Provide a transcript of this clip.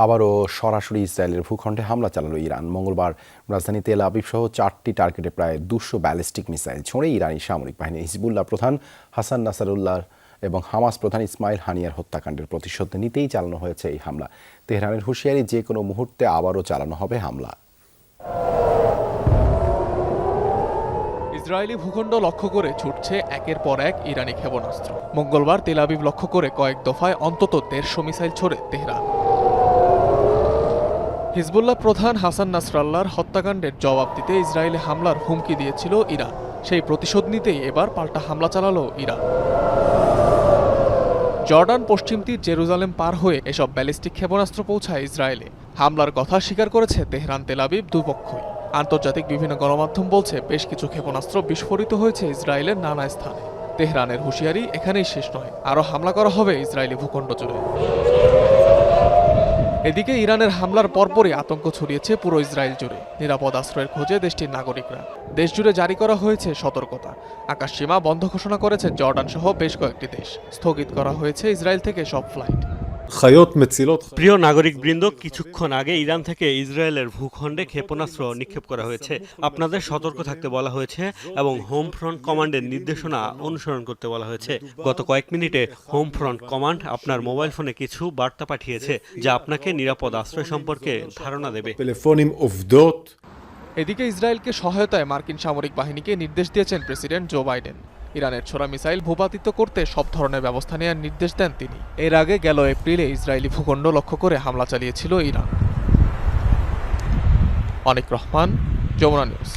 আবারও সরাসরি ইসরায়েলের ভূখণ্ডে হামলা চালালো ইরান। মঙ্গলবার রাজধানী তেল আবিব সহ 4টি টার্গেটে প্রায় 200 ব্যালিস্টিক মিসাইল ছুঁড়ে ইরানি সামরিক বাহিনী হিজবুল্লাহ প্রধান হাসান নাসারুল্লাহ এবং হামাস প্রধান ইসমাইল হানিয়ার হত্যাকাণ্ডের প্রতিশোধ নিতেই চালানো হয়েছে এই হামলা। তেহরানের হুঁশিয়ারি, যে কোনো মুহূর্তে আবারও চালানো হবে হামলা। ইসরায়েলি ভূখণ্ড লক্ষ্য করে ছুটছে একের পর এক ইরানি ক্ষেপণাস্ত্র। মঙ্গলবার তেল আবিব লক্ষ্য করে কয়েক দফায় অন্তত 150 মিসাইল ছোড়ে তেহরান। হিজবুল্লাহ প্রধান হাসান নাসরাল্লাহর হত্যাকাণ্ডের জবাব দিতে ইসরায়েলে হামলার হুমকি দিয়েছিল ইরান। সেই প্রতিশোধ নিতেই এবার পাল্টা হামলা চালালো ইরান। জর্ডান পশ্চিম তীর জেরুজালেম পার হয়ে এসব ব্যালিস্টিক ক্ষেপণাস্ত্র পৌঁছায় ইসরায়েলে। হামলার কথা স্বীকার করেছে তেহরান তেল আবিব দুপক্ষই। আন্তর্জাতিক বিভিন্ন গণমাধ্যম বলছে বেশ কিছু ক্ষেপণাস্ত্র বিস্ফোরিত হয়েছে ইসরায়েলের নানা স্থানে। তেহরানের হুঁশিয়ারি, এখানেই শেষ নয়, আরও হামলা করা হবে ইসরায়েলি ভূখণ্ড জুড়ে। এদিকে ইরানের হামলার পরপরই আতঙ্ক ছড়িয়েছে পুরো ইসরায়েল জুড়ে। নিরাপদ আশ্রয়ের খোঁজে দেশটির নাগরিকরা। দেশ জুড়ে জারি করা হয়েছে সতর্কতা। আকাশসীমা বন্ধ ঘোষণা করেছে জর্ডান সহ বেশ কয়েকটি দেশ। স্থগিত করা হয়েছে ইসরায়েল থেকে সব ফ্লাইট। প্রিয় নাগরিকবৃন্দ, কিছুক্ষণ আগে ইরান থেকে ইসরায়েলের ভূখণ্ডে ক্ষেপণাস্ত্র নিক্ষেপ করা হয়েছে। আপনাদের সতর্ক থাকতে বলা হয়েছে এবং হোম ফ্রন্ট কমান্ডের নির্দেশনা অনুসরণ করতে বলা হয়েছে। গত কয়েক মিনিটে হোম ফ্রন্ট কমান্ড আপনার মোবাইল ফোনে কিছু বার্তা পাঠিয়েছে যা আপনাকে নিরাপদ আশ্রয় সম্পর্কে ধারণা দেবে। এদিকে ইসরায়েলকে সহায়তায় মার্কিন সামরিক বাহিনীকে নির্দেশ দিয়েছেন প্রেসিডেন্ট জো বাইডেন। ইরানের ছোড়া মিসাইল ভূপাতিত করতে সব ধরনের ব্যবস্থা নেওয়ার নির্দেশ দেন তিনি। এর আগে গেল এপ্রিলে ইসরায়েলি ভূখণ্ড লক্ষ্য করে হামলা চালিয়েছিল ইরান। অনিক রহমান, যমুনা নিউজ।